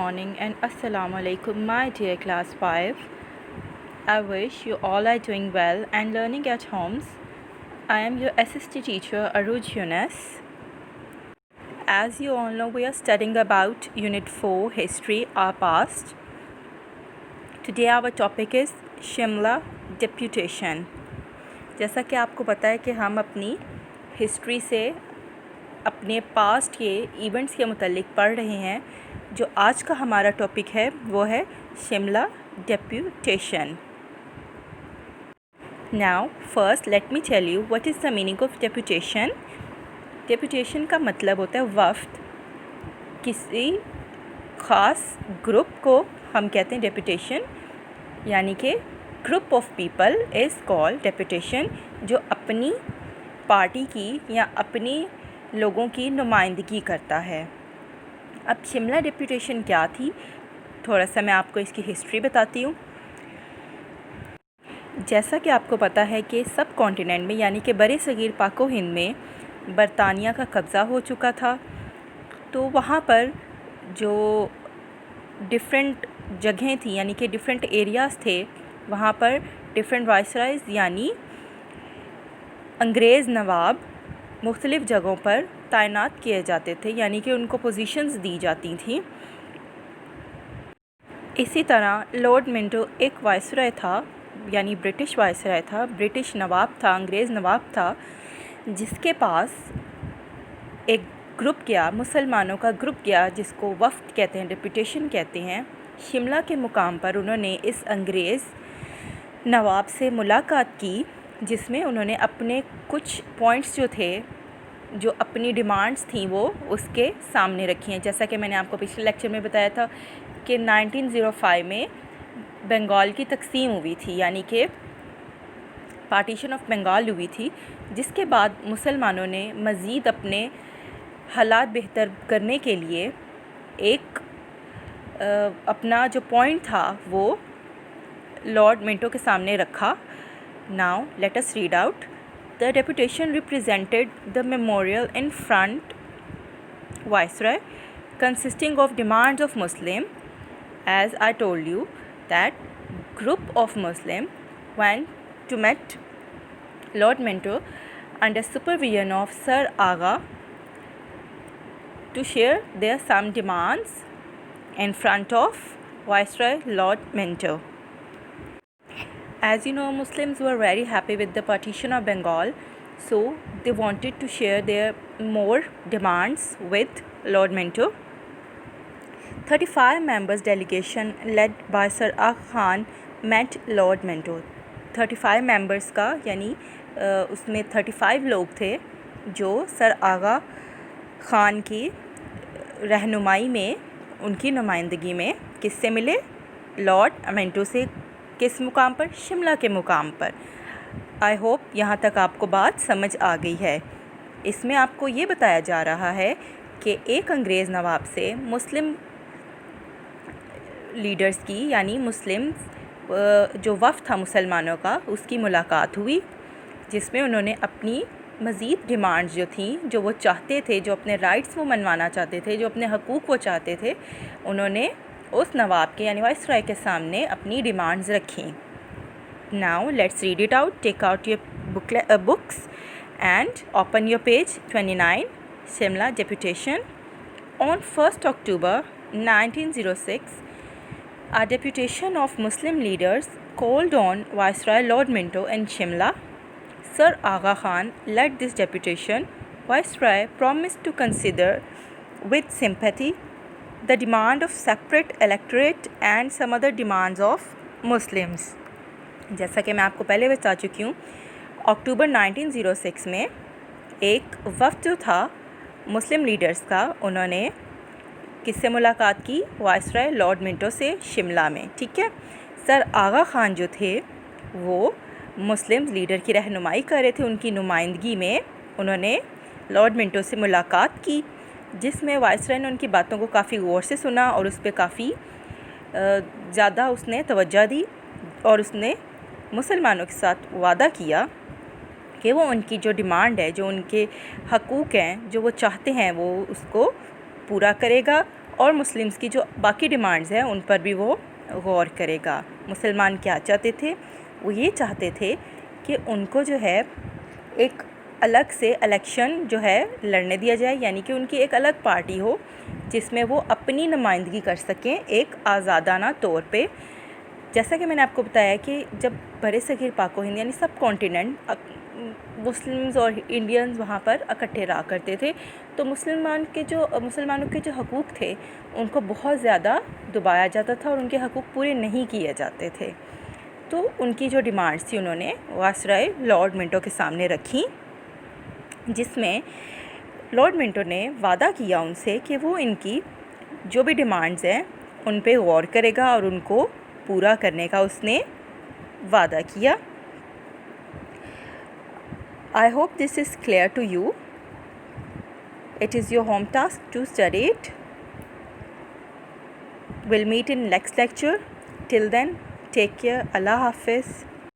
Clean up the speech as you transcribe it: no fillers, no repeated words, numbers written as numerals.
morning and Assalamu alaikum, my dear class 5. I wish you all are doing well and learning at homes. I am your assistant teacher Aruj Yunus. As you all know, we are studying about Unit 4 History, our past. Today our topic is Shimla Deputation. जैसा कि आपको पता है कि हम अपनी history से अपने पास्ट के इवेंट्स के मुतालिक पढ़ रहे हैं. जो आज का हमारा टॉपिक है वो है Shimla deputation. Now first let me tell you what is the meaning of deputation. Deputation का मतलब होता है वफ़द. किसी ख़ास ग्रुप को हम कहते हैं डेप्यूटेशन, यानी कि group of people is called deputation, जो अपनी पार्टी की या अपनी लोगों की नुमाइंदगी करता है. अब शिमला डेप्यूटेशन क्या थी, थोड़ा सा मैं आपको इसकी हिस्ट्री बताती हूँ. जैसा कि आपको पता है कि सब कॉन्टिनेंट में यानी कि बड़े सगीर पाको हिंद में बरतानिया का कब्ज़ा हो चुका था. तो वहाँ पर जो डिफरेंट जगहें थी यानी कि डिफरेंट एरियाज़ थे, वहाँ पर डिफरेंट वाइसराइज़ यानी अंग्रेज़ नवाब मुख्तलिफ़ जगहों पर तैनात किए जाते थे, यानी कि उनको पोजीशंस दी जाती थी. इसी तरह लॉर्ड मिंटो एक वाइसराय था, यानी ब्रिटिश वाइसराय था, ब्रिटिश नवाब था, अंग्रेज़ नवाब था, जिसके पास एक ग्रुप गया, मुसलमानों का ग्रुप गया, जिसको वफ़द कहते हैं, डेप्यूटेशन कहते हैं. शिमला के मुकाम पर उन्होंने इस अंग्रेज़ नवाब से मुलाकात की, जिसमें उन्होंने अपने कुछ पॉइंट्स जो थे, जो अपनी डिमांड्स थी, वो उसके सामने रखी हैं. जैसा कि मैंने आपको पिछले लेक्चर में बताया था कि 1905 में बंगाल की तकसीम हुई थी, यानी कि पार्टीशन ऑफ बंगाल हुई थी, जिसके बाद मुसलमानों ने मज़ीद अपने हालात बेहतर करने के लिए एक अपना जो पॉइंट था वो लॉर्ड मिंटो के सामने रखा. Now let us read out. The deputation represented the memorial in front Viceroy, consisting of demands of Muslim. As I told you, that group of Muslim went to meet Lord Minto under supervision of Sir Aga to share their some demands in front of Viceroy Lord Minto. As you know, Muslims were very happy with the partition of Bengal, so they wanted to share their more demands with Lord Minto. 35 members delegation led by Sir Aga Khan met Lord Minto. 35 members का यानी उसमें 35 लोग थे जो sir आगा ख़ान की रहनुमाई में, उनकी नुमाइंदगी में किससे मिले, लॉर्ड मिंटो से. किस मुकाम पर, शिमला के मुकाम पर. आई होप यहाँ तक आपको बात समझ आ गई है. इसमें आपको ये बताया जा रहा है कि एक अंग्रेज़ नवाब से मुस्लिम लीडर्स की यानी मुस्लिम जो वफ़द था मुसलमानों का, उसकी मुलाकात हुई, जिसमें उन्होंने अपनी मज़ीद डिमांड्स जो थी, जो वो चाहते थे, जो अपने राइट्स वो मनवाना चाहते थे, जो अपने हकूक़ वो चाहते थे, उन्होंने उस नवाब के यानी वाइसराय के सामने अपनी डिमांड्स रखी. Now let's read it out. Take out your books and open your page 29. Shimla deputation. On 1 October 1906, a deputation of Muslim leaders called on Viceroy Lord Minto in Shimla. Sir Aga Khan led this deputation. Viceroy promised to consider with sympathy the demand of separate electorate and some other demands of Muslims. जैसा कि मैं आपको पहले बता चुकी हूँ, अक्टूबर 1906 में एक वफ़द जो था मुस्लिम लीडर्स का, उन्होंने किससे मुलाकात की, वाइसराय लॉर्ड मिंटो से शिमला में. ठीक है. सर आगा ख़ान जो थे वो मुस्लिम लीडर की रहनुमाई कर रहे थे, उनकी नुमाइंदगी में उन्होंने लॉर्ड मिंटो से मुलाकात की, जिसमें वाइसराय ने उनकी बातों को काफ़ी गौर से सुना और उस पर काफ़ी ज़्यादा उसने तवज्जो दी, और उसने मुसलमानों के साथ वादा किया कि वो उनकी जो डिमांड है, जो उनके हकूक़ हैं, जो वो चाहते हैं, वो उसको पूरा करेगा اور مسلمس کی جو باقی ڈیمانڈز ہیں ان پر بھی وہ غور کرے گا۔ مسلمان کیا چاہتے تھے؟ وہ یہ چاہتے تھے کہ ان کو جو ہے ایک الگ سے الیکشن جو ہے لڑنے دیا جائے، یعنی کہ ان کی ایک الگ پارٹی ہو جس میں وہ اپنی نمائندگی کر سکیں ایک آزادانہ طور پہ۔ جیسا کہ میں نے آپ کو بتایا کہ جب برِ صغیر پاک و ہند یعنی سب کانٹیننٹ مسلمز اور انڈینز وہاں پر اکٹھے رہا کرتے تھے، تو مسلمانوں کے جو حقوق تھے ان کو بہت زیادہ دبایا جاتا تھا اور ان کے حقوق پورے نہیں کیے جاتے تھے۔ تو ان کی جو ڈیمانڈس تھی انہوں نے وائسرائے لارڈ منٹو کے سامنے رکھی، جس میں لارڈ منٹو نے وعدہ کیا ان سے کہ وہ ان کی جو بھی ڈیمانڈز ہیں ان پہ غور کرے گا اور ان کو پورا کرنے کا اس نے وعدہ کیا۔ I hope this is clear to you. It is your home task to study it. We'll meet in next lecture. Till then, take care. Allah Hafiz.